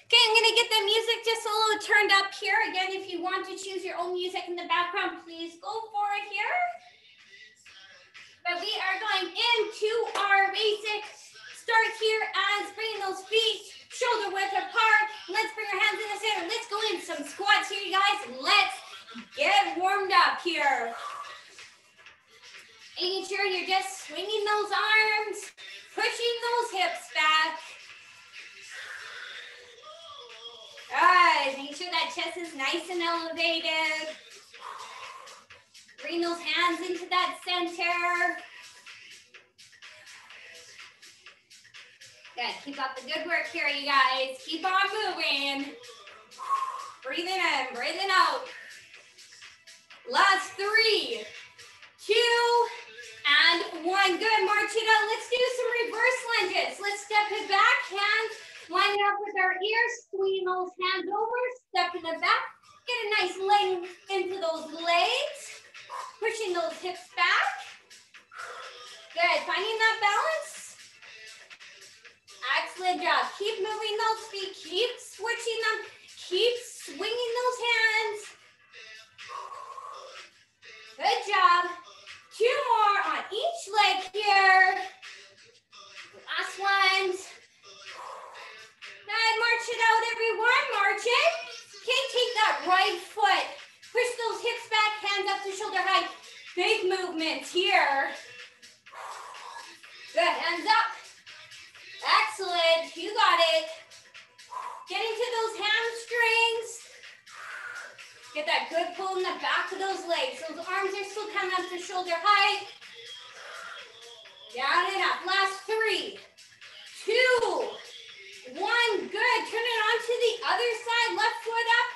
Okay, I'm gonna get the music just a little turned up here. Again, if you want to choose your own music in the background, please go for it here. But we are going into our basic start here as bringing those feet shoulder width apart. Let's bring our hands in the center. Let's go in some squats here, you guys. Let's get warmed up here. Making sure you're just swinging those arms, pushing those hips back. Good, make sure that chest is nice and elevated. Bring those hands into that center. Good, keep up the good work here, you guys. Keep on moving. Breathing in, breathing out. Last 3, 2, and 1. Good, march it out. Let's do some reverse lunges. Let's step it back, hands line up with our ears, swing those hands over, step in the back, get a nice length into those legs, pushing those hips back. Good, finding that balance. Excellent job. Keep moving those feet, keep switching them, keep swinging those hands. Good job. 2 more on each leg here. Last ones. Good, march it out, everyone, march it. Okay, take that right foot. Push those hips back, hands up to shoulder height. Big movements here. Good, hands up. Excellent, you got it. Get into those hamstrings. Get that good pull in the back of those legs. Those arms are still coming up to shoulder height. Down and up, last 3, 2, 1, good. Turn it on to the other side. Left foot up.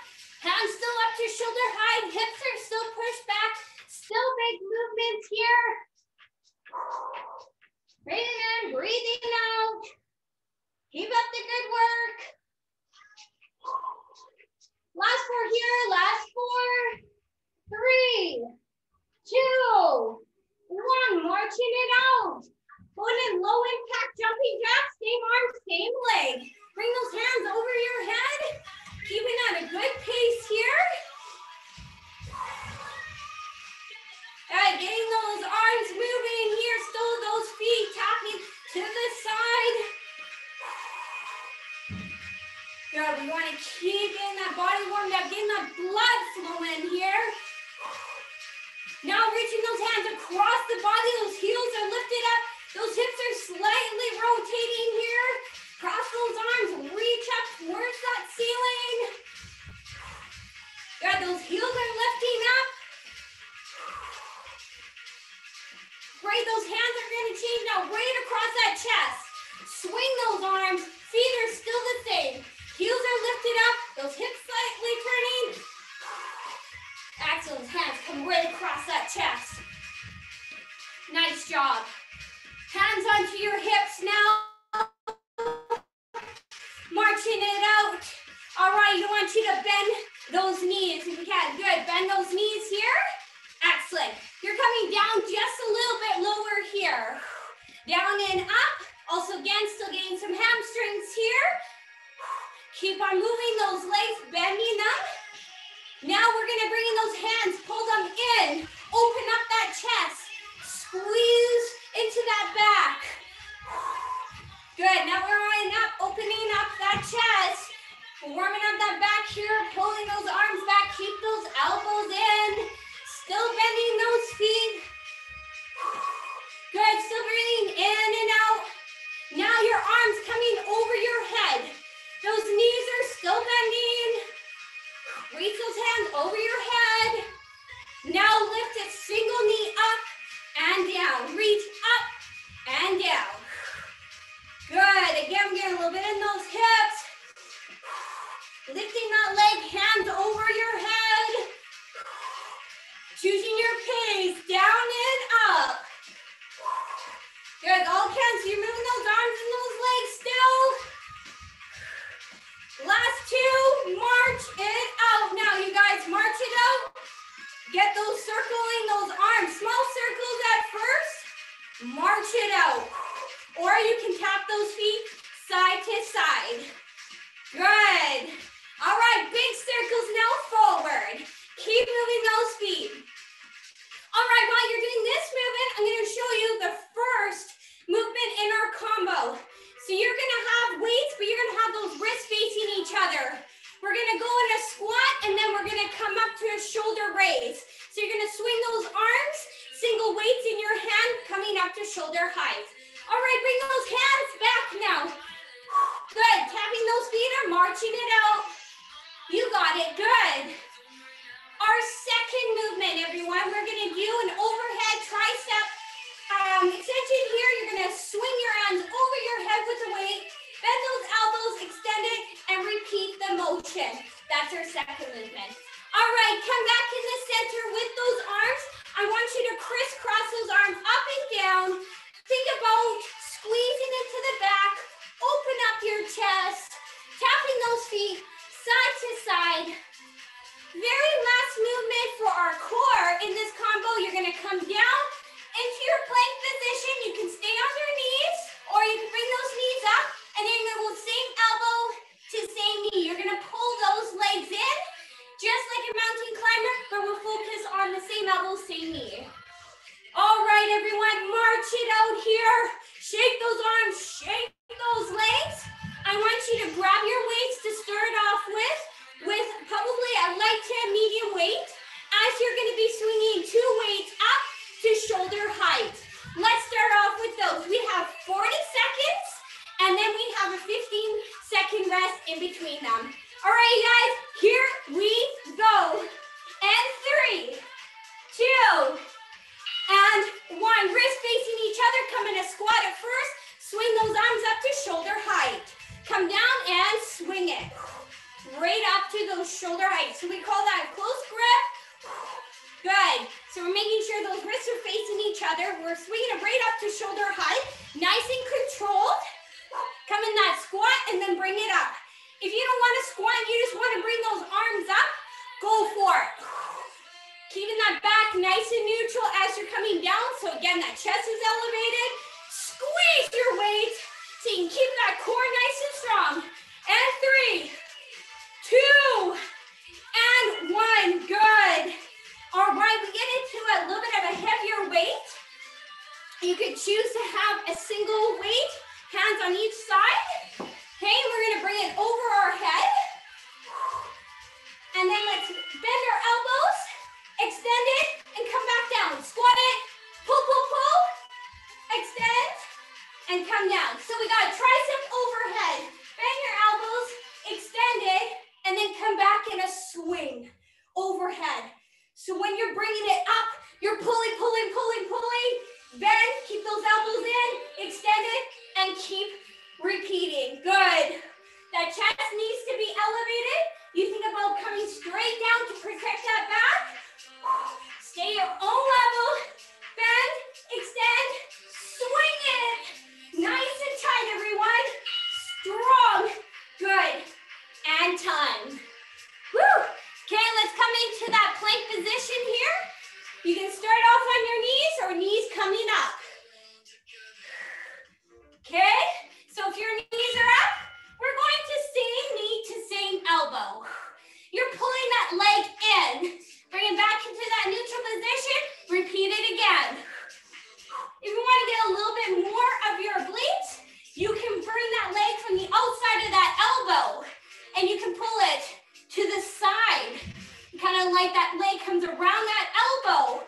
Hands still up to shoulder height. Hips are still pushed back. Still big movements here. Breathing in, breathing out. Keep up the good work. Last 4 here. Last 4, 3, 2, 1. Marching it out. Going in low impact jumping jacks, same arm, same leg. Bring those hands over your head. Keeping at a good pace here. All right, getting those arms moving here. Still those feet tapping to the side. Good, we want to keep getting that body warmed up, getting that blood flowing here. Now reaching those hands across the body, those heels are lifted up. Those hips are slightly rotating here. Cross those arms, reach up towards that ceiling. Good, those heels are lifting up. Great, those hands are gonna change now right across that chest. Swing those arms, feet are still the same. Heels are lifted up, those hips slightly turning. Excellent, hands come right across that chest. Nice job. Hands onto your hips now. Marching it out. All right, I want you to bend those knees if you can. Good, bend those knees here. Excellent. You're coming down just a little bit lower here. Down and up. Also, again, still getting some hamstrings here. Keep on moving those legs, bending them. Now we're gonna bring in those hands, pull them in, open up that chest, squeeze into that back. Good, now we're running up, opening up that chest, warming up that back here, pulling those arms back, keep those elbows in, still bending those feet. Good, still breathing in and out. Now your arms coming over your head. Those knees are still bending. Reach those hands over your head. Now lift a single knee up and down. Reach up and down. Good. Again, we're getting a little bit in those hips. Lifting that leg, hands over your head. Choosing your pace, down and up. Good. All counts. You're moving those arms and those legs still. Last 2, march it out. Now, you guys, march it out. Get those circling, those arms. Small circles at first. March it out. Or you can tap those feet side to side. Good. feet are marching it out. You got it, good. Our second movement, everyone, we're gonna do an overhead tricep extension here. You're gonna swing your hands over your head with the weight, bend those elbows, extend it, and repeat the motion. That's our second movement. All right, come back in the center with those arms. I want you to crisscross those arms up and down. Think about squeezing into the back. Open up your chest. Tapping those feet side to side. Very last movement for our core in this combo. You're going to come down into your plank position. You can stay on your knees or you can bring those knees up and then you're going to go same elbow to same knee. You're going to pull those legs in just like a mountain climber, but we'll focus on the same elbow, same knee. All right, everyone, march it out here. Shake those arms, shake those legs. I want you to grab your weights to start off with probably a light to medium weight, as you're going to be swinging 2 weights up to shoulder height. Let's start off with those. We have 40 seconds, and then we have a 15-second rest in between them. All right, guys, here we go. And 3, 2, and 1. Wrists facing each other. Come in a squat at first. Swing those arms up to shoulder height. Come down and swing it. Right up to those shoulder heights. So we call that a close grip. Good. So we're making sure those wrists are facing each other. We're swinging it right up to shoulder height. Nice and controlled. Come in that squat and then bring it up. If you don't want to squat, you just want to bring those arms up, go for it. Keeping that back nice and neutral as you're coming down. So again, that chest is elevated. Squeeze your weight so you can keep that core nice and strong. And 3, 2, and 1. Good. All right, we get into a little bit of a heavier weight. You could choose to have a single weight, hands on each side. Okay, we're gonna bring it over our head. And then let's bend our elbows, extend it, and come back down. Squat it, pull, pull, pull, extend, and come down. So we got a tricep overhead. Bend your elbows, extend it, and then come back in a swing overhead. So when you're bringing it up, you're pulling, pulling, pulling, pulling. Bend, keep those elbows in, extend it, and keep repeating. Good. That chest needs to be elevated. You think about coming straight down to protect that back. Stay your own level. Bend, extend, swing it. Nice and tight, everyone. Strong. Good. And time. Woo. Okay, let's come into that plank position here. You can start off on your knees or knees coming up. Okay, so if your knees are up, we're going to same knee to same elbow. You're pulling that leg in. Bring it back into that neutral position. Repeat it again. If you want to get a little bit more of your obliques, you can bring that leg from the outside of that elbow and you can pull it to the side. Kind of like that leg comes around that elbow.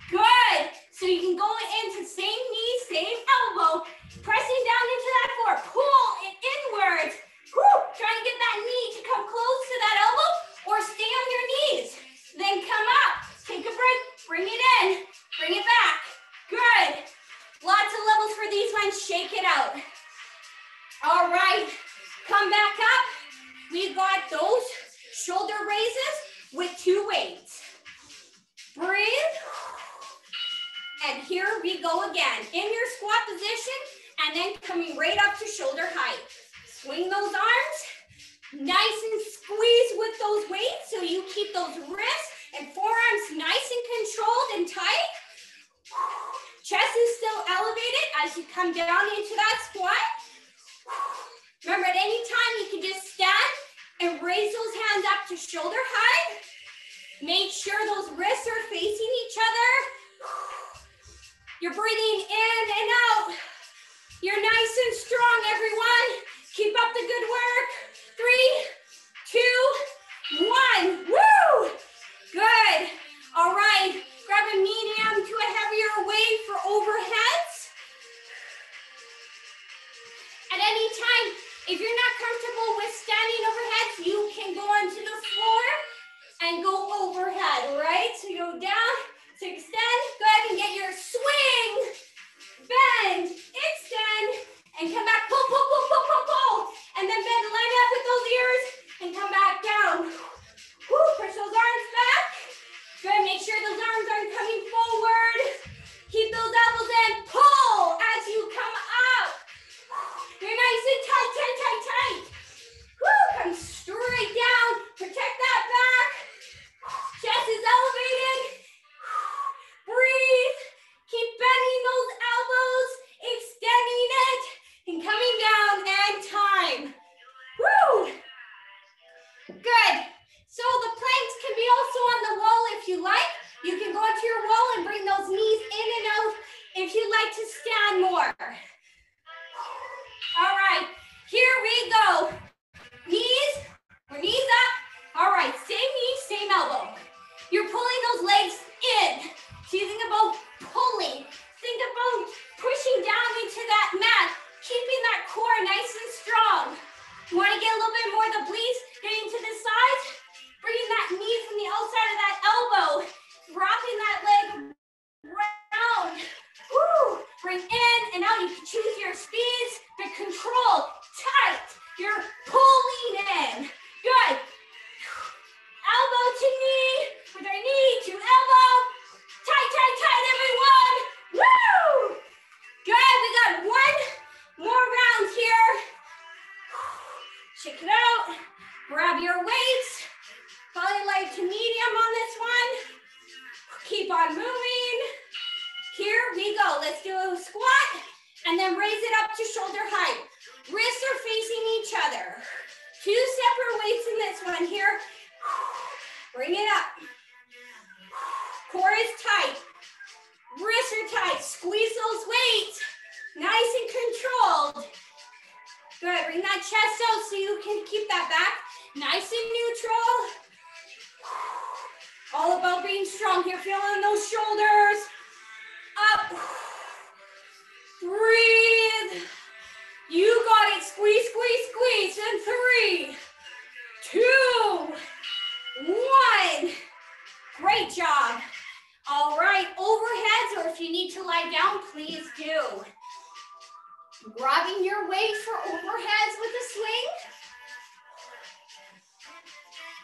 Good. So you can go into same knee, same elbow, pressing down into that core. Pull it inwards. Woo. Trying to get that knee to come close to that elbow or stay on your knees. Then come up. Take a break. Bring it in. Bring it back. Good. Lots of levels for these ones. Shake it out. All right. Come back up. We've got those shoulder raises with 2 weights. Breathe. And here we go again. In your squat position and then coming right up to shoulder height. Swing those arms. Nice and squeeze with those weights so you keep those wrists and forearms nice and controlled and tight. Chest is still elevated as you come down into that squat. Remember, at any time you can just stand and raise those hands up to shoulder height. Make sure those wrists are facing each other. You're breathing in and out. You're nice and strong, everyone. Keep up the good work. 3, 2, 1. Woo! Good. All right. Grab a medium to a heavier weight for overheads. At any time, If you're not comfortable with standing overhead, you can go onto the floor and go overhead, right? So go down to extend. Go ahead and get your swing, bend, extend, and come back. Pull, pull, pull, pull, pull, pull. And then bend, line up with those ears, and come back down. Woo, push those arms back. Good, make sure those arms aren't coming forward. Keep those elbows in. Pull as you come up. You're nice and tight, tight, tight, tight. Woo, come straight down. Protect that back. Chest is elevated. Breathe. Keep bending those elbows, extending it, and coming down, and time. Woo! Good. So the planks can be also on the wall if you like. You can go to your wall and bring those knees in and out if you like to stand more. All right, here we go. Knees, or knees up. All right, same knee, same elbow. You're pulling those legs in. Think about pulling. Think about pushing down into that mat, keeping that core nice and strong. You want to get a little bit more of the bleeds, getting to the sides, bringing that knee from the outside of that elbow, wrapping that leg around. Woo! Bring in and out. You can choose your speeds, but control, tight. You're pulling in. Good. Elbow to knee, with our knee to elbow. Tight, tight, tight, everyone. Woo! Good. We got one more round here. Check it out. Grab your weights. Probably light to medium on this one. Keep on moving. Here we go. Let's do a squat and then raise it up to shoulder height. Wrists are facing each other. Two separate weights in this one here. Bring it up. Core is tight. Wrists are tight. Squeeze those weights. Nice and controlled. Good. Bring that chest out so you can keep that back nice and neutral. All about being strong here. Feeling those shoulders. Up. Breathe. You got it. Squeeze, squeeze, squeeze. In 3, 2, 1. Great job. All right, overheads, or if you need to lie down, please do. Grabbing your weight for overheads with a swing.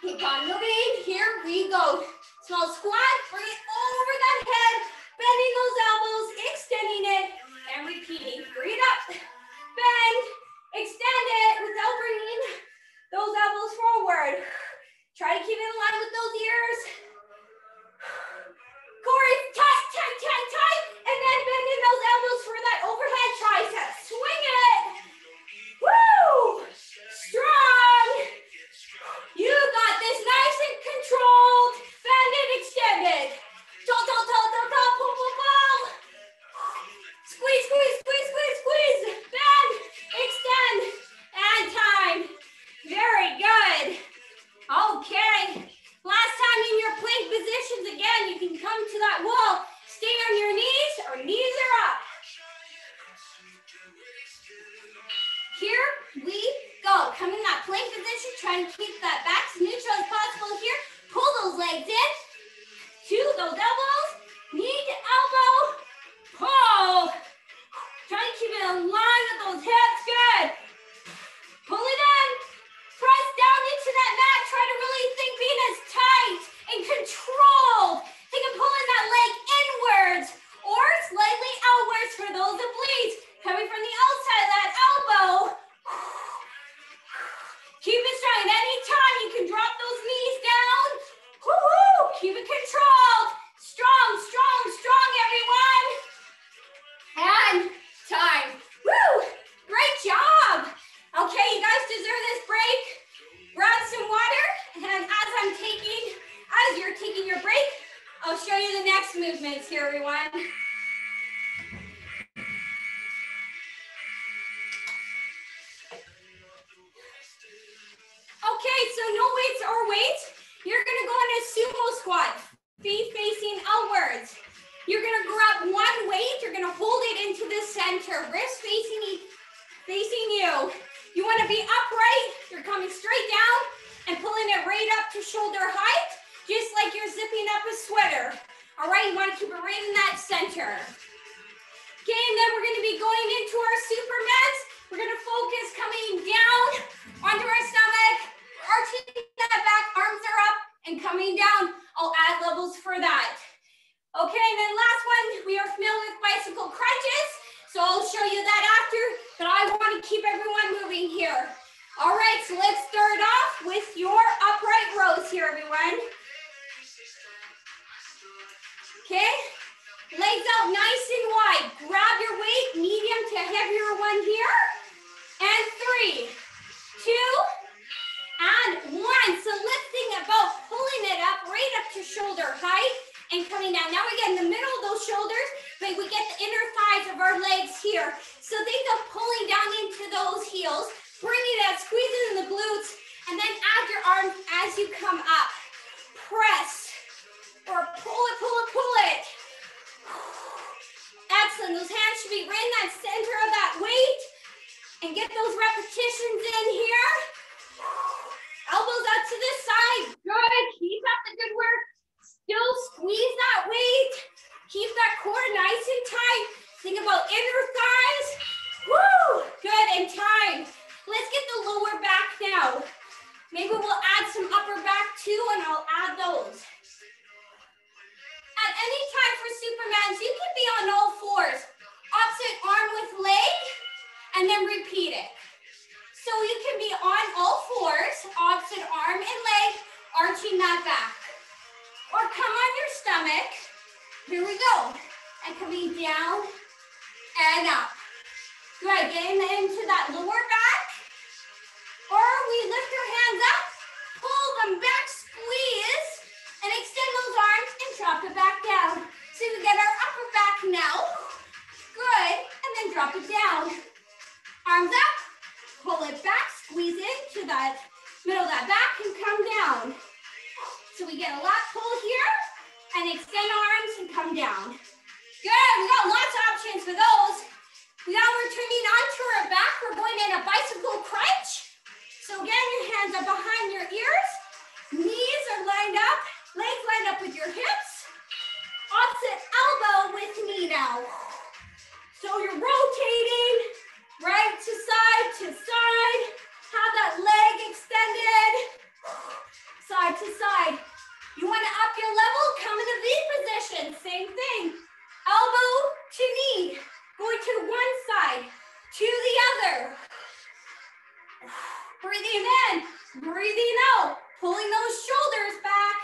Keep on moving. Here we go. Small squat. Bring it over that head. Bending those elbows, extending it, and repeating. Bring it up. Bend. Extend it without bringing those elbows forward. Try to keep it in line with those ears. Core is tight, tight, tight, tight. And then bending those elbows for that overhead tricep. Swing it. Woo! Strong. You got this. Nice and controlled. Bend it, extend it. Pull, pull, pull, pull, pull, pull, pull, pull. Squeeze, squeeze, squeeze, squeeze, squeeze. Bend, extend, and time. Very good. Okay. Last time in your plank positions again, you can come to that wall. Stay on your knees or knees are up. Here we go. Come in that plank position. Try to keep that back as neutral as possible here. Pull those legs in. To those elbows. Knee to elbow. Pull. Try to keep it in line with those hips. Good. Pull it in. Press down into that mat. Try to really think being as tight and controlled. Think of pulling that leg inwards or slightly outwards for those obliques. Coming from the outside of that elbow. Keep it strong. At any time, you can drop those knees down. Woo-hoo! Keep it controlled. Strong, strong, strong, everyone. And time. Woo! Great job. Okay, you guys deserve this break. Grab some water, and as you're taking your break, I'll show you the next movements here, everyone. Okay, so no weights or weights. You're gonna go into sumo squat, feet facing outwards. You're gonna grab one weight, you're gonna hold it into the center, wrist facing you. You wanna to be upright. You're coming straight down and pulling it right up to shoulder height, just like you're zipping up a sweater. All right, you want to keep it right in that center. Okay, and then we're going to be going into our Supermans. We're going to focus coming down onto our stomach, arching that back, arms are up, and coming down. I'll add levels for that. Okay, and then last one, we are familiar with bicycle crunches, so I'll show you that after, but I want to keep everyone moving here. All right, so let's start off with your upright rows here, everyone. Okay, legs out nice and wide. Grab your weight, medium to heavier one here. And 3, 2, and 1. So lifting about, pulling it up, right up to shoulder height and coming down. Now we get in the middle of those shoulders, but we get the inner thighs of our legs here. So think of pulling down into those heels, bringing that, squeezing in the glutes, and then add your arms as you come up. Press, or pull it, pull it, pull it. Excellent, those hands should be right in that center of that weight. And get those repetitions in here. Elbows out to the side. Good. Keep up the good work. Still squeeze that weight. Keep that core nice and tight. Think about inner thighs. Woo! Good. And time. Let's get the lower back now. Maybe we'll add some upper back too, and I'll add those. At any time for Supermans, you can be on all fours. Opposite arm with leg. And then repeat it. So you can be on all fours, opposite arm and leg, arching that back. Or come on your stomach. Here we go. And coming down and up. Good, getting into that lower back. Or we lift our hands up, pull them back, squeeze, and extend those arms and drop it back down. So we get our upper back now. Good, and then drop it down. Arms up, pull it back, squeeze into that middle of that back and come down. So we get a lat pull here and extend arms and come down. Good, we got lots of options for those. Now we're turning onto our back. We're going in a bicycle crunch. So again, your hands are behind your ears. Knees are lined up, legs lined up with your hips. Opposite elbow with knee now. So you're rotating. Right to side, have that leg extended, side to side. You want to up your level, come in the V position, same thing. Elbow to knee, going to one side, to the other. Breathing in, breathing out, pulling those shoulders back.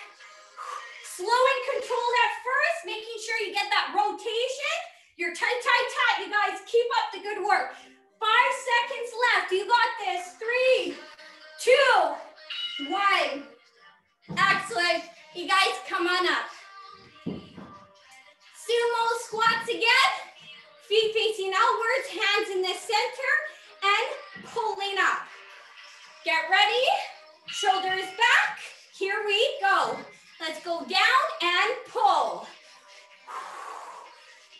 Slow and controlled at first, making sure you get that rotation. You're tight, tight, tight. You guys keep up the good work. 5 seconds left. You got this. 3, 2, 1. Excellent. You guys come on up. Sumo squats again. Feet facing outwards, hands in the center, and pulling up. Get ready. Shoulders back. Here we go. Let's go down and pull.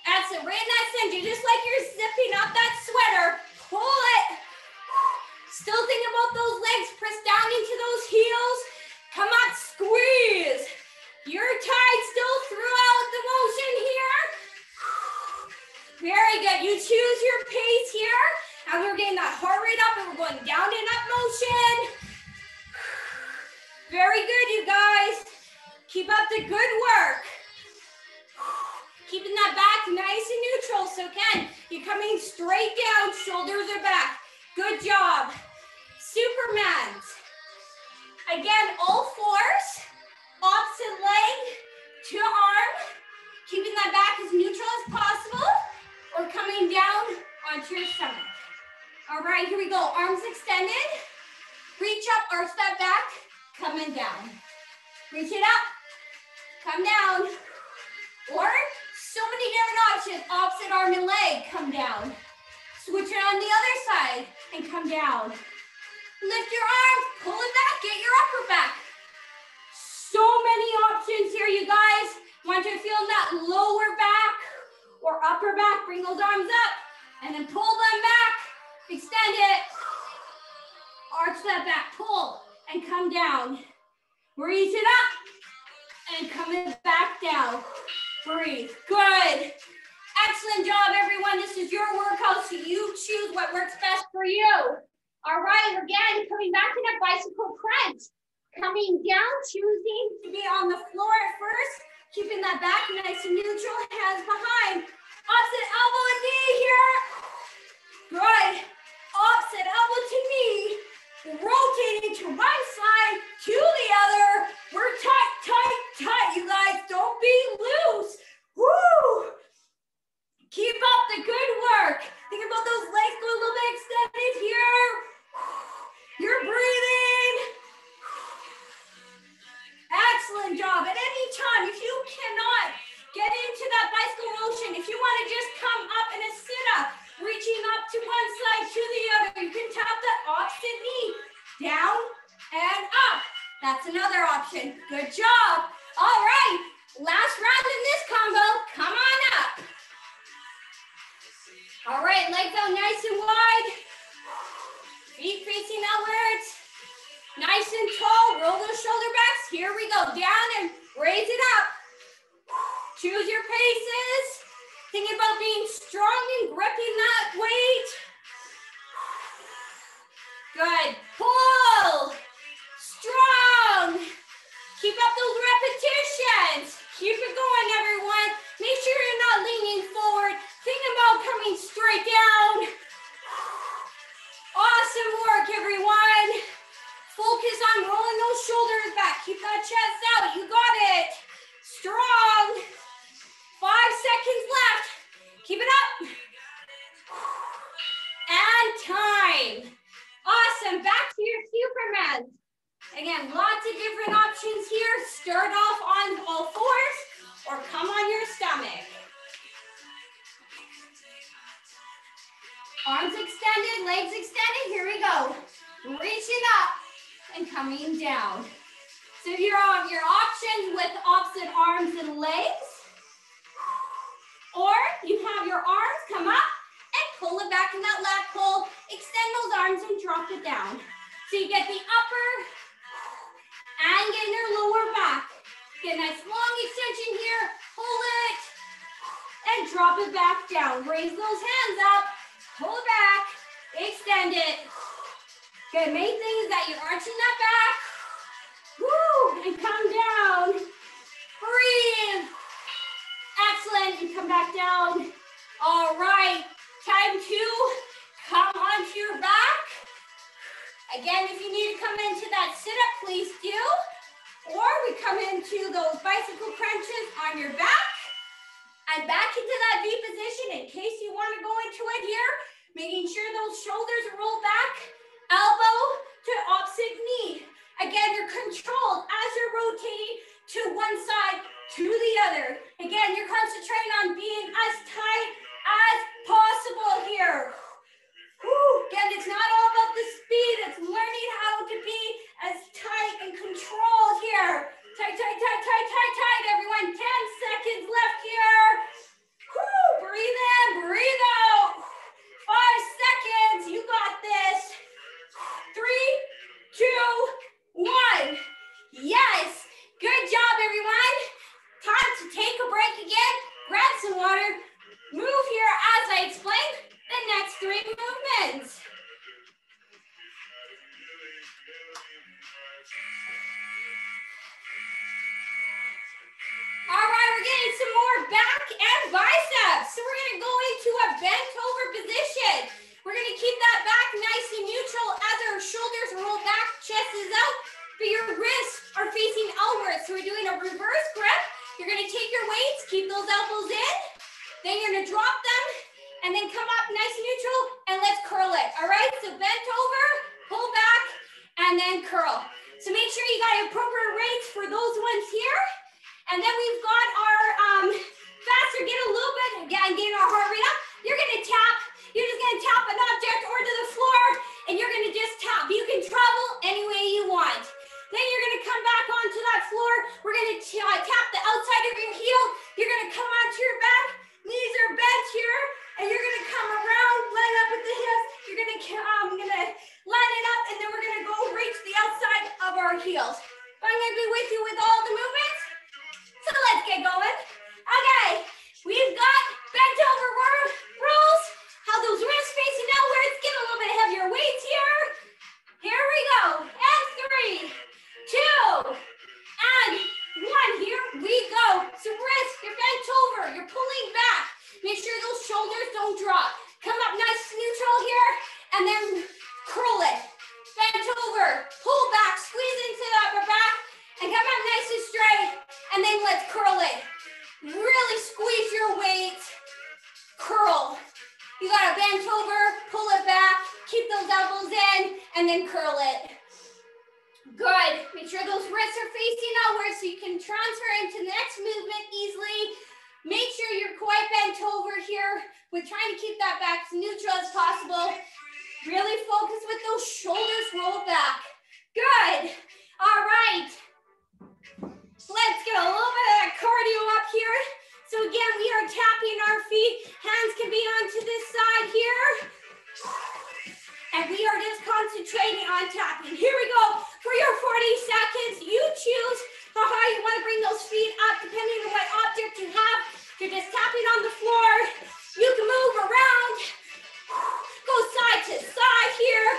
Excellent. Right in that center, just like you're zipping up that sweater. Pull it. Still think about those legs. Press down into those heels. Come on, squeeze. You're tight still throughout the motion here. Very good. You choose your pace here. And we're getting that heart rate up and we're going down and up motion. Very good, you guys. Keep up the good work. Keeping that back nice and neutral. So again, you're coming straight down, shoulders are back. Good job. Supermans. Again, all fours, opposite leg to arm. Keeping that back as neutral as possible or coming down onto your stomach. All right, here we go. Arms extended. Reach up or step back, coming down. Reach it up, come down. Or so many different options. Opposite arm and leg, come down. Switch it on the other side and come down. Lift your arms, pull it back, get your upper back. So many options here, you guys. Want to feel that lower back or upper back. Bring those arms up and then pull them back. Extend it. Arch that back, pull, and come down. Breathe it up, and coming back down. Breathe, good. Excellent job, everyone. This is your workout, so you choose what works best for you. All right, again, coming back to that bicycle crunch. Coming down, choosing to be on the floor at first, keeping that back nice and neutral, hands behind. Opposite elbow and knee here. Good. Opposite elbow to knee. Rotating to one side, to the other. We're tight, tight, tight, you guys. Don't be loose. Woo! Keep up the good work. Think about those legs go a little bit extended here. You're breathing. Excellent job. At any time, if you cannot get into that bicycle motion, if you want to just come up in a sit-up, reaching up to one side to the other, you can tap the opposite knee down and up. That's another option. Good job. All right, last round in this combo. Come on up. All right, legs out nice and wide. Feet facing outwards. Nice and tall. Roll those shoulder backs. Here we go. Down and raise it up. Choose your paces. Thinking about being strong and gripping that weight. Good. Pull. Strong. Keep up those repetitions. Keep it going, everyone. Make sure you're not leaning forward. Think about coming straight down. Awesome work, everyone. Focus on rolling those shoulders back. Keep that chest out. You got it. Strong. 5 seconds left. Keep it up. And time. Awesome. Back to your Superman. Again, lots of different options here. Start off on all fours or come on your stomach. Arms extended, legs extended. Here we go. Reaching up and coming down. So you're on your options with opposite arms and legs. Or you have your arms come up and pull it back in that lat pull. Extend those arms and drop it down. So you get the upper and get your lower back. Get a nice long extension here. Pull it and drop it back down. Raise those hands up. Pull it back. Extend it. Good. Main thing is that you're arching that back. Woo! And come down. Breathe. Excellent. And come back down. All right. Time to come onto your back. Again, if you need to come into that sit-up, please do. Or we come into those bicycle crunches on your back. And back into that V position in case you want to go into it here. Making sure those shoulders roll back. Elbow to opposite knee. Again, you're controlled as you're rotating to one side, to the other. Again, you're concentrating on being as tight as possible here. Whew. Again, it's not all about the speed. It's learning how to be as tight and controlled here. Tight, tight, tight, tight, tight, tight, everyone. 10 seconds left here. Whew. Breathe in, breathe out. 5 seconds. You got this. 3, 2, 1. Yes. Good job, everyone. Time to take a break again. Grab some water. Move here as I explained the next 3 movements. All right, we're getting some more back and biceps. So we're going to go into a bent over position. We're going to keep that back nice and neutral as our shoulders roll back, chest is out, but your wrists are facing outwards. So we're doing a reverse grip. You're going to take your weights, keep those elbows in, then you're going to drop them, and then come up nice and neutral, and let's curl it. All right, so bent over, pull back, and then curl. So make sure you got your appropriate weights for those ones here. And then we've got our faster, get a little bit, again, getting our heart rate up. You're gonna tap, you're just gonna tap an object or to the floor, and you're gonna just tap. You can travel any way you want. Then you're gonna come back onto that floor. We're gonna tap the outside of your heel. You're gonna come onto your back, knees are bent here, and you're gonna come around, line up with the hips. You're gonna line it up, and then we're gonna go heels. But I'm gonna be with you with all the movements. So let's get going. Okay, we've got bent over rolls. How those wrists facing outwards. Get a little bit heavier weights here. Here we go. And 3, 2, and 1. Here we go. So wrists, you're bent over. You're pulling back. Make sure those shoulders don't drop. Come up nice to neutral here, and then curl it. Bent over, pull back, squeeze into the upper back, and come up nice and straight, and then let's curl it. Really squeeze your weight, curl. You gotta bend over, pull it back, keep those elbows in, and then curl it. Good. Make sure those wrists are facing outward so you can transfer into the next movement easily. Make sure you're quite bent over here. We're trying to keep that back as neutral as possible. Really focus with those shoulders rolled back. Good. All right. Let's get a little bit of that cardio up here. So again, we are tapping our feet. Hands can be onto this side here. And we are just concentrating on tapping. Here we go. For your 40 seconds, you choose how high you want to bring those feet up, depending on what object you have. If you're just tapping on the floor, you can move around. Go side to side here,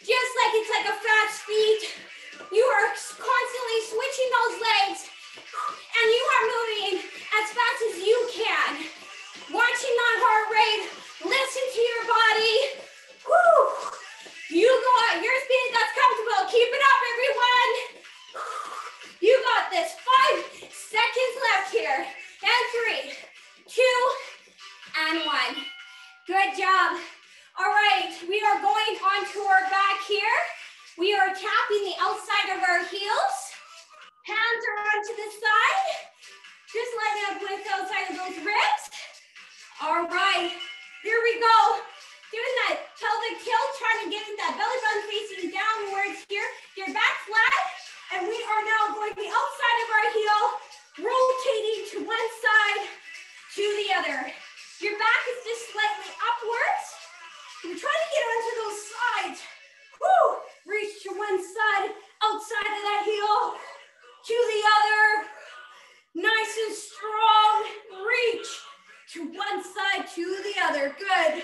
just like it's like a fast beat. You are constantly switching those legs, and you are moving as fast as you can. Watching that heart rate, listen to your body. Woo! You go at your speed that's comfortable. Keep it up, everyone. You got this. 5 seconds left here. And 3, 2, and 1. Good job. All right, we are going onto our back here. We are tapping the outside of our heels. Hands are onto the side. Just line up with the outside of those ribs. All right, here we go. Doing that pelvic tilt, trying to get that belly button facing downwards here. Your back flat, and we are now going the outside of our heel, rotating to one side, to the other. Your back is just slightly upwards. We're trying to get onto those sides. Woo! Reach to one side, outside of that heel, to the other. Nice and strong. Reach to one side, to the other. Good.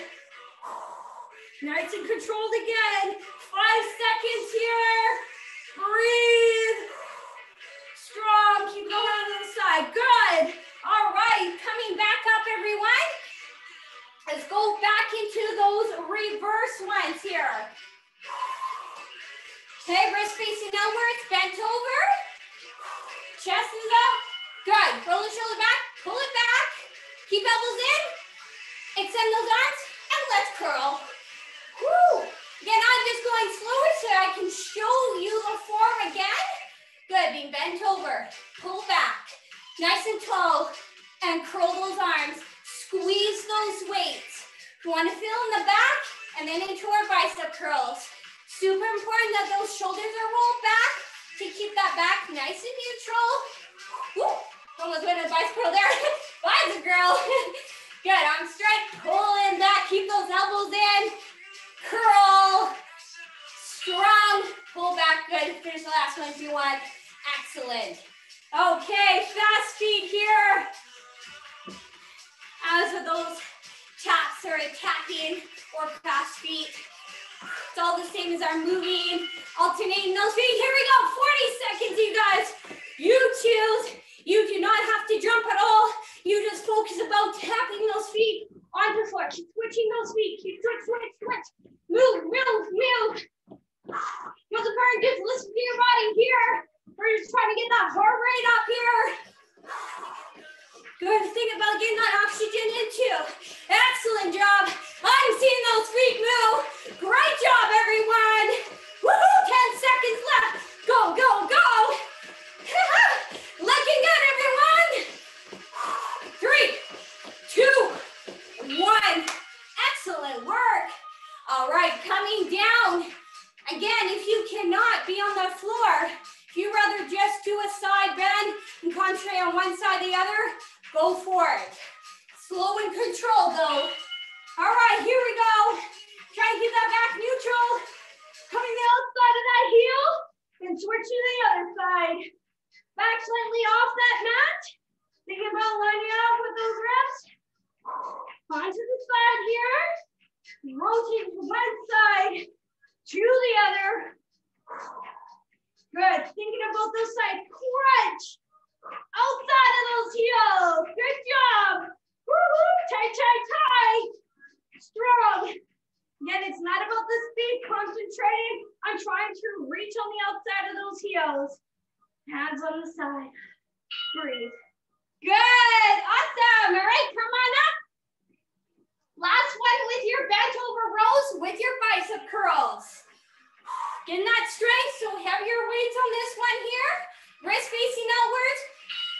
Nice and controlled again. 5 seconds here. Breathe. Strong. Keep going on the side. Good. All right. Coming back up, everyone. Let's go back into those reverse ones here. Okay, wrist facing outwards, bent over. Chest is up. Good. Roll the shoulder back, pull it back. Keep elbows in. Extend those arms, and let's curl. Woo! Again, I'm just going slower so I can show you the form again. Good, being bent over. Pull back. Nice and tall. And curl those arms. Squeeze those weights. You want to feel in the back and then into our bicep curls. Super important that those shoulders are rolled back to keep that back nice and neutral. Woo! Almost went a bicep curl there. Bicep curl. Good, arms straight, pulling back. Keep those elbows in. Curl. Strong. Pull back. Good. Finish the last one if you want. Excellent. Okay, fast feet here. As with those taps or tapping or fast feet, it's all the same as our moving, alternating those feet. Here we go, 40 seconds, you guys. You choose. You do not have to jump at all. You just focus about tapping those feet onto the floor. Keep switching those feet. Keep switch. Move. Most important, just listen to your body here. We're just trying to get that heart rate up here. Good. Think about getting that oxygen into. Excellent job. I'm seeing those feet move. Great job, everyone. Woohoo! 10 seconds left. Go. Looking good, everyone. 3, 2, 1. Excellent work. All right, coming down. Again, if you cannot be on the floor, if you rather just do a side bend and concentrate on one side or the other, go for it. Slow and controlled though. All right, here we go. Try and keep that back neutral. Coming the outside of that heel and And switch to the other side. Back slightly off that mat. Thinking about lining up with those reps. Onto the side here. Rotate from one side to the other. Good. Thinking about those sides. Crunch. Outside of those heels. Good job. Woo-hoo. Tight, tight, tight. Strong. Again, it's not about the speed. Concentrating on trying to reach on the outside of those heels. Hands on the side. Breathe. Good. Awesome. All right, come on up. Last one with your bent over rows with your bicep curls. Getting that strength, so heavier weights on this one here. Wrist facing outwards.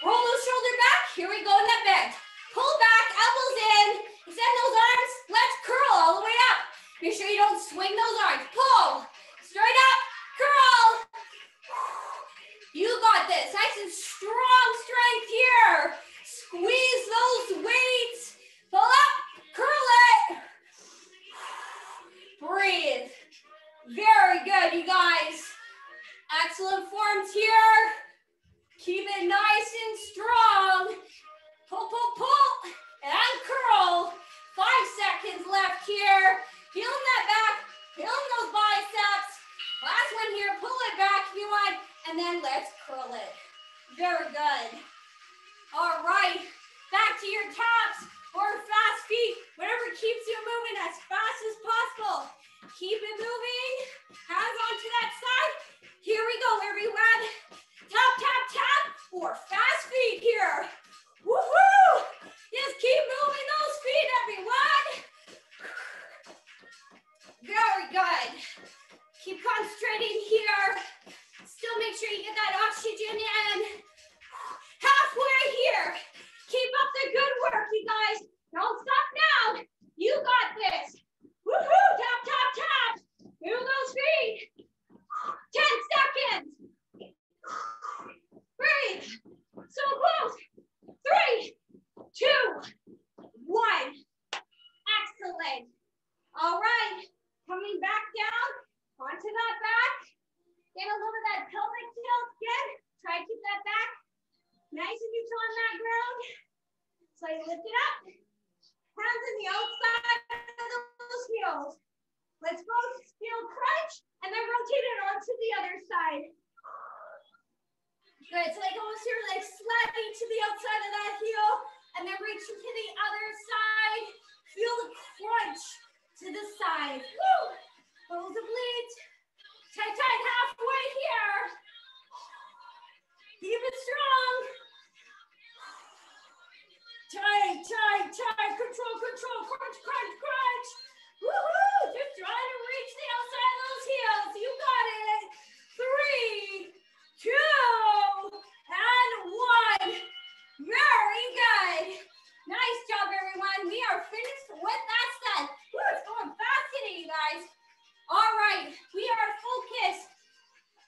Roll those shoulder back. Here we go in that bend. Pull back, elbows in. Extend those arms. Let's curl all the way up. Make sure you don't swing those arms. Pull. Straight up. Curl. You got this. Nice and strong strength here. Squeeze those weights. Pull up. Curl it. Breathe. Very good, you guys. Excellent forms here. Keep it nice and strong. Pull, pull, pull, and curl. 5 seconds left here. Feeling that back, feeling those biceps. Last one here, pull it back if you want, and then let's curl it. Very good. All right, back to your taps or fast feet, whatever keeps you moving as fast as possible. Keep it moving. Hands onto that side. Here we go, everyone. Tap, tap, tap, or fast feet here. Woohoo! Just keep moving those feet, everyone. Very good. Keep concentrating here. Still make sure you get that oxygen in. Halfway here. Keep up the good work, you guys. Don't stop now. You got this. Woohoo! Tap, tap, tap. Move those feet. 10 seconds. Breathe. So close. 3, 2, 1. Excellent. All right. Coming back down onto that back. Get a little bit of that pelvic tilt. Good. Try to keep that back nice and neutral on that ground. So you lift it up. Hands in the outside of those heels. Let's both heel crunch and then rotate it onto the other side. Good. So like almost here, like sliding to the outside of that heel and then reaching to the other side. Feel the crunch to the side. Woo! Hold the bleed. Tight, tight, halfway here. Keep it strong. Tight, tight, tight. Control, control. Crunch, crunch, crunch. Woohoo! Just trying to reach the outside of those heels. You got it. 3, 2, and 1. Very good. Nice job, everyone. We are finished with that set. Woo, it's going fast today, you guys. All right, we are focused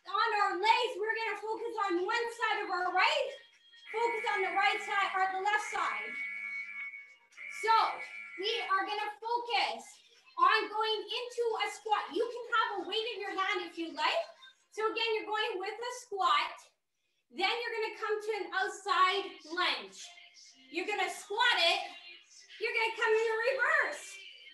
on our legs. We're going to focus on one side of our right. Focus on the right side or the left side. So we are going to focus on going into a squat. You can have a weight in your hand if you like. So again, you're going with a squat. Then you're going to come to an outside lunge. You're going to squat it. You're going to come in reverse.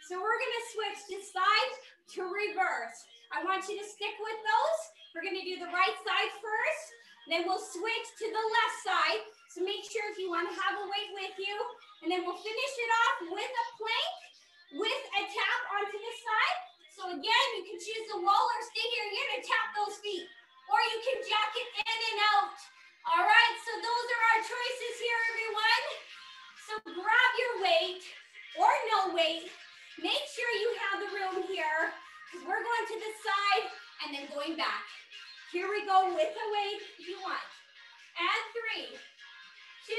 So we're going to switch to side to reverse. I want you to stick with those. We're going to do the right side first. Then we'll switch to the left side. So make sure if you want to have a weight with you. And then we'll finish it off with a plank with a tap onto the side. So again, you can choose the wall or stay here. You're going to tap those feet. Or you can jack it in and out. All right, so those are our choices here, everyone. So grab your weight or no weight. Make sure you have the room here because we're going to the side and then going back. Here we go with a weight if you want. And 3, 2,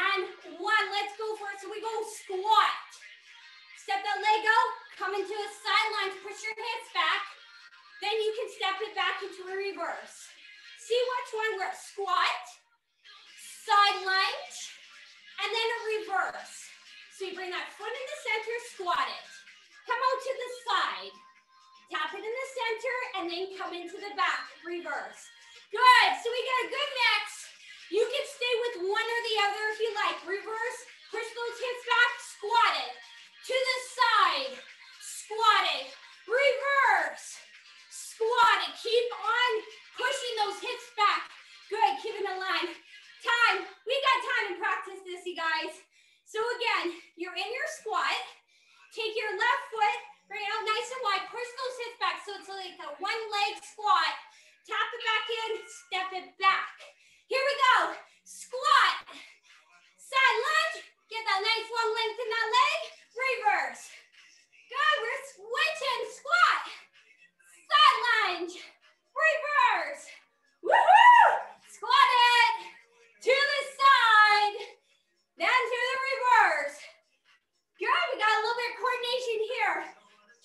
and 1. Let's go for it. So we go squat. Step that leg out, come into a side lunge, push your hips back. Then you can step it back into a reverse. See which one we're squat, side lunge, and then a reverse. So you bring that foot in the center, squat it. Come out to the side. Tap it in the center, and and then come into the back, reverse. Good, so we got a good mix. You can stay with one or the other if you like. Reverse, push those hips back, squat it. To the side, squat it. Reverse, squat it. Keep on pushing those hips back. Good, keep it in line. Time, we got time to practice this, you guys. So again, you're in your squat. Take your left foot, bring it out nice and wide. Push those hips back so it's like a one leg squat. Tap it back in, step it back. Here we go. Squat. Side lunge. Get that nice long length in that leg. Reverse. Good. We're switching. Squat. Side lunge. Reverse. Woohoo! Squat it. To the side. Then to the reverse. Good. We got a little bit of coordination here.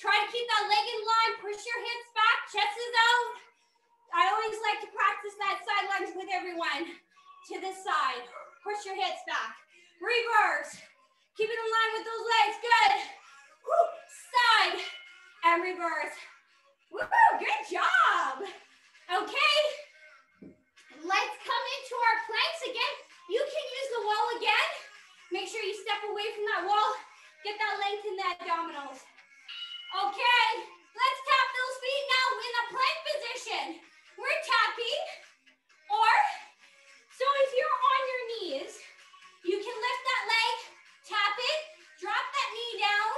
Try to keep that leg in line. Push your hips back. Chest is out. I always like to practice that side lunge with everyone. To the side. Push your hips back. Reverse. Keep it in line with those legs. Good. Woo. Side. And reverse. Woo. Good job. Okay. Let's come into our planks again. You can use the wall again. Make sure you step away from that wall. Get that length in the abdominals. Okay. Let's tap those feet now in a plank position. We're tapping, or, so if you're on your knees, you can lift that leg, tap it, drop that knee down,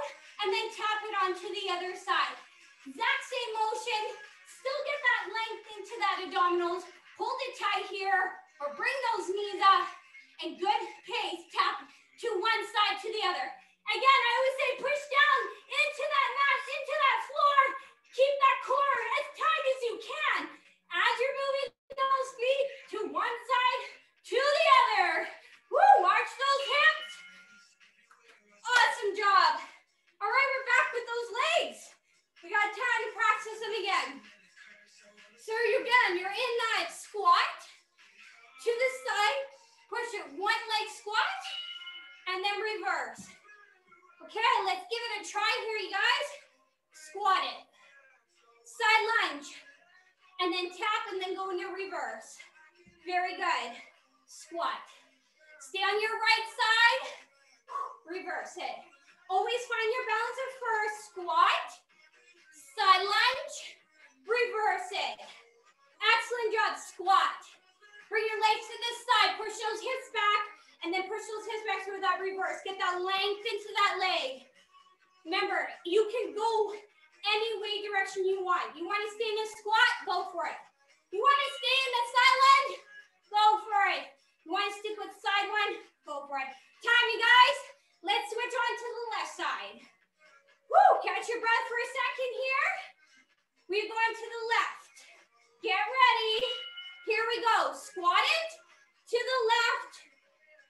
and then tap it onto the other side. Exact same motion, still get that length into that abdominals, hold it tight here, or bring those knees up, and good pace, tap to one side to the other. Again, I always say push down into that mat, into that floor, keep that core as tight as you can. As you're moving those feet to one side, to the other. Woo, march those hips. Awesome job. All right, we're back with those legs. We got time to practice them again. So you're in that squat, to the side, push it one leg squat, and then reverse. Okay, let's give it a try here, you guys. Squat it. Side lunge. And then tap and then go into reverse. Very good. Squat. Stay on your right side. Reverse it. Always find your balance at first. Squat. Side lunge. Reverse it. Excellent job. Squat. Bring your legs to this side. Push those hips back. And then push those hips back through that reverse. Get that length into that leg. Remember, you can go any way direction you want. You want to stay in a squat? Go for it. You want to stay in the side lunge? Go for it. You want to stick with side one? Go for it. Time, you guys. Let's switch on to the left side. Woo, catch your breath for a second here. We're going to the left. Get ready. Here we go. Squat it to the left.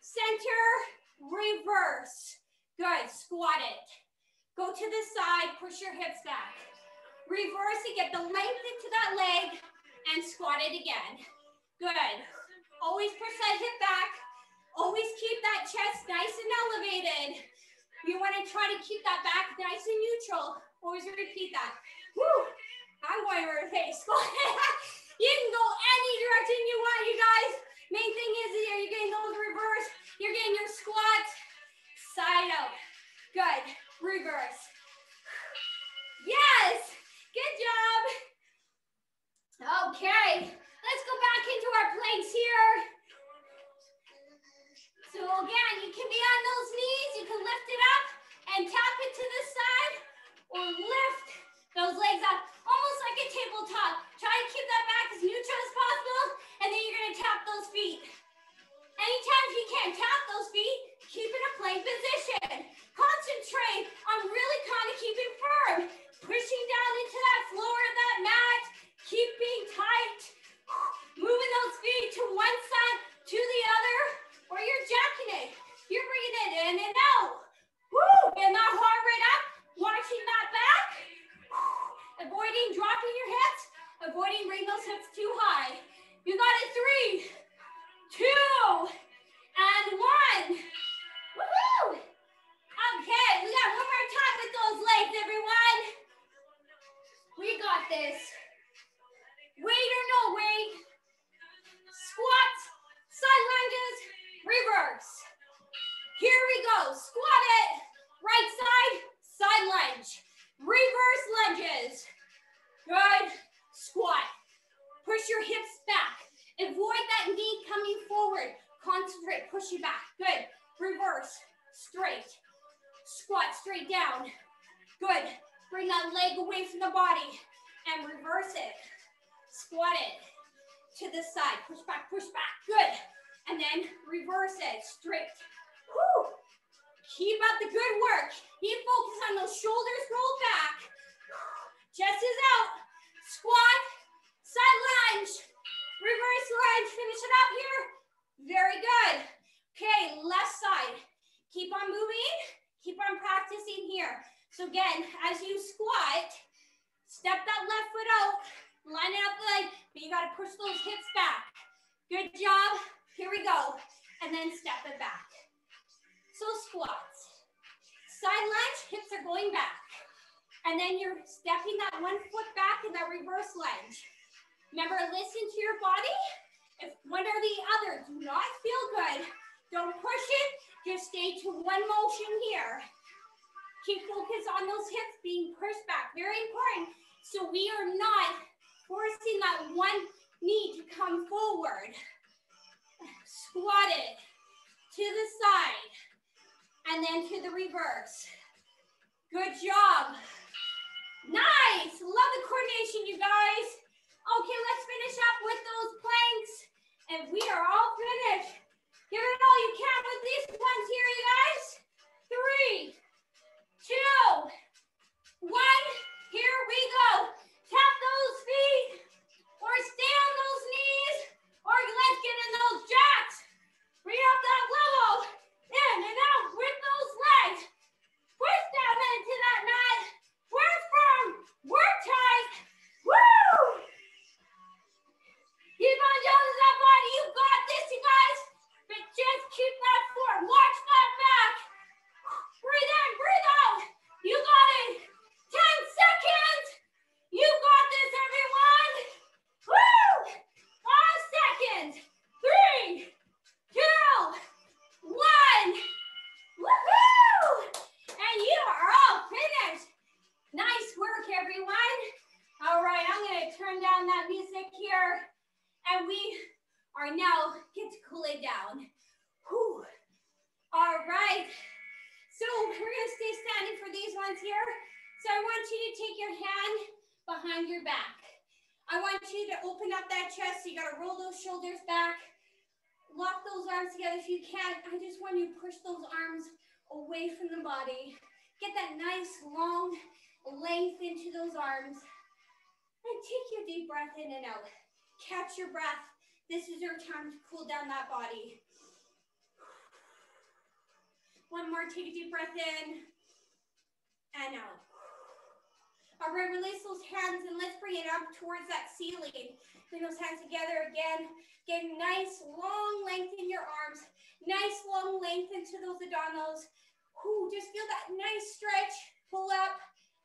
Center, reverse. Good. Squat it. Go to the side, push your hips back. Reverse it, get the length into that leg, and squat it again. Good. Always push that hip back. Always keep that chest nice and elevated. You want to try to keep that back nice and neutral. Always repeat that. Woo! I'm going over the face. You can go any direction you want, you guys. Main thing is you're getting those reverse. You're getting your squats. Side out. Good. Reverse. Yes. Good job. Okay. Let's go back into our planks here. So again, you can be on those knees. You can lift it up and tap it to the side or lift those legs up almost like a tabletop. Try to keep that back as neutral as possible, and then you're going to tap those feet. Anytime you can't tap those feet, keep in a plank position. Concentrate on really kind of keeping firm. Pushing down into that floor of that mat. Keep being tight. Moving those feet to one side, to the other, or you're jacking it. You're bringing it in and out. Woo! Getting that heart rate up. Watching that back. Avoiding dropping your hips. Avoiding bringing those hips too high. You got it. 3, 2, and 1. Woohoo! Okay, we got one more time with those legs, everyone. We got this. push it back. Good. Reverse. Straight. Squat straight down. Good. Bring that leg away from the body and reverse it. Squat it to the side. Push back, push back. Good. And then reverse it straight. Woo. Keep up the good work. Keep focus on those shoulders rolled back. Chest is out. Squat. Side lunge. Reverse lunge. Finish it up here. Very good. Okay, left side. Keep on moving. Keep on practicing here. So again, as you squat, step that left foot out, line it up the leg, but you gotta push those hips back. Good job. Here we go. And then step it back. So squats. Side lunge, hips are going back. And then you're stepping that one foot back in that reverse lunge. Remember, listen to your body. If one or the other do not feel good, don't push it. Just stay to one motion here. Keep focus on those hips being pushed back. Very important. So we are not forcing that one knee to come forward. Squat it to the side and then to the reverse. Good job. Nice. Love the coordination, you guys. Okay, let's finish up with those planks. And we are all finished. Give it all you can with these ones here, you guys. 3, 2, 1. Here we go. Tap those feet or stay on those knees or let's get in those jacks. Bring up that level. In and out with those legs. Push down into that mat. Work firm. Work tight. Woo! Keep on doing that body. You got this, you guys. But just keep that forward. Watch that back. Breathe in, breathe out. You got it. 10 seconds. You got this, everyone. Woo! 5 seconds. 3, 2, 1. Woohoo! And you are all finished. Nice work, everyone. All right, I'm going to turn down that music here. And we are now get to cool it down. Whew. All right. So we're going to stay standing for these ones here. So I want you to take your hand behind your back. I want you to open up that chest. So you got to roll those shoulders back. Lock those arms together if you can. I just want you to push those arms away from the body. Get that nice long length into those arms. And take your deep breath in and out. Catch your breath. This is your time to cool down that body. One more, take a deep breath in and out. All right, release those hands and let's bring it up towards that ceiling. Bring those hands together again. Get nice long length in your arms. Nice long length into those abdominals. Ooh, just feel that nice stretch. Pull up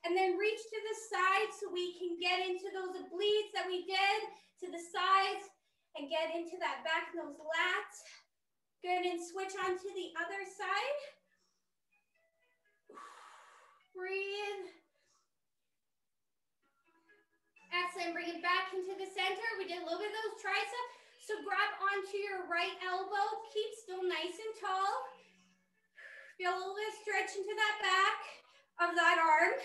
and then reach to the side so we can get into those obliques that we did to the sides and get into that back of those lats. Good, and switch on to the other side. Breathe. Excellent, bring it back into the center. We did a little bit of those triceps. So grab onto your right elbow. Keep still nice and tall. Feel a little bit of stretch into that back of that arm.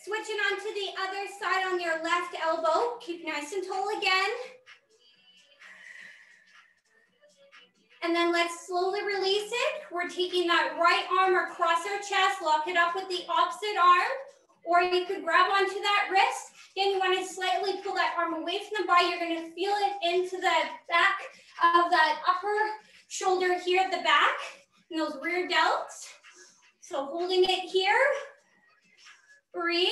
Switching onto the other side on your left elbow. Keep nice and tall again. And then let's slowly release it. We're taking that right arm across our chest, lock it up with the opposite arm, or you could grab onto that wrist. Again, you want to slightly pull that arm away from the body. You're going to feel it into the back of that upper shoulder here at the back, and those rear delts. So holding it here. Breathe.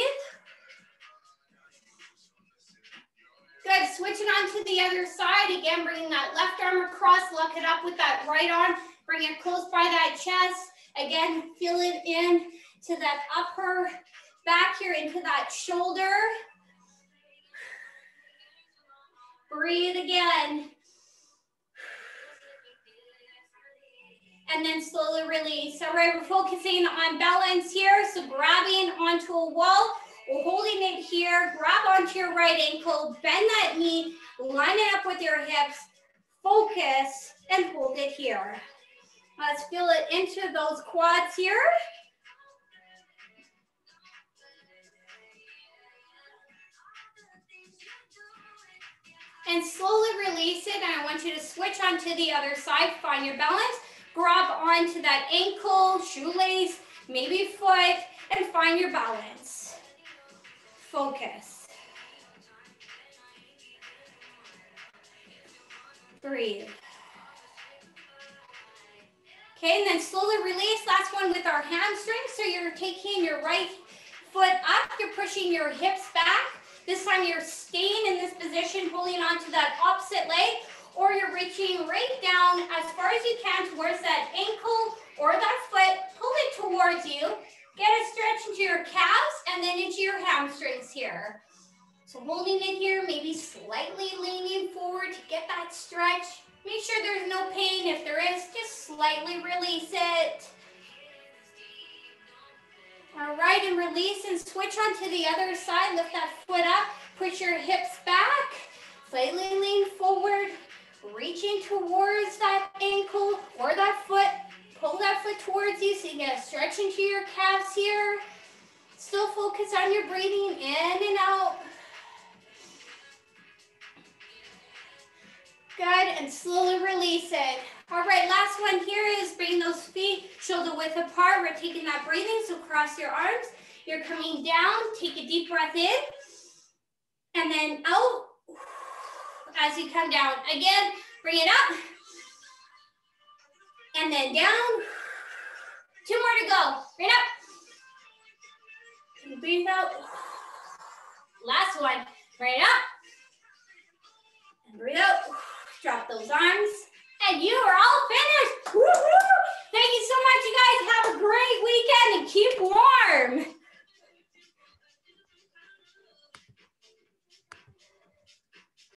Good, switching on to the other side. Again, bringing that left arm across, lock it up with that right arm. Bring it close by that chest. Again, feel it in to that upper back here, into that shoulder. Breathe again. And then slowly release. All right, we're focusing on balance here. So grabbing onto a wall. We're holding it here. Grab onto your right ankle. Bend that knee. Line it up with your hips. focus, and hold it here. Let's feel it into those quads here. And slowly release it, and I want you to switch onto the other side. Find your balance, grab onto that ankle, shoelace, maybe foot, and find your balance. Focus. Breathe. Okay, and then slowly release. Last one with our hamstrings. So you're taking your right foot up, you're pushing your hips back. This time you're staying in this position, holding onto that opposite leg, or you're reaching right down as far as you can towards that ankle or that foot. Pull it towards you. Get a stretch into your calves and then into your hamstrings here. So holding it here, maybe slightly leaning forward to get that stretch. Make sure there's no pain. If there is, just slightly release it. All right, and release and switch onto the other side. Lift that foot up, push your hips back, slightly lean forward, reaching towards that ankle or that foot. Pull that foot towards you so you get a stretch into your calves here. Still focus on your breathing in and out. Good, and slowly release it. All right, last one here is bring those feet shoulder width apart. We're taking that breathing, so cross your arms. You're coming down, take a deep breath in, and then out as you come down. Again, bring it up, and then down. 2 more to go. Bring it up. And breathe out. Last one. Bring it up. And breathe out. Drop those arms. And you are all finished. Woo-hoo! Thank you so much, you guys. Have a great weekend and keep warm.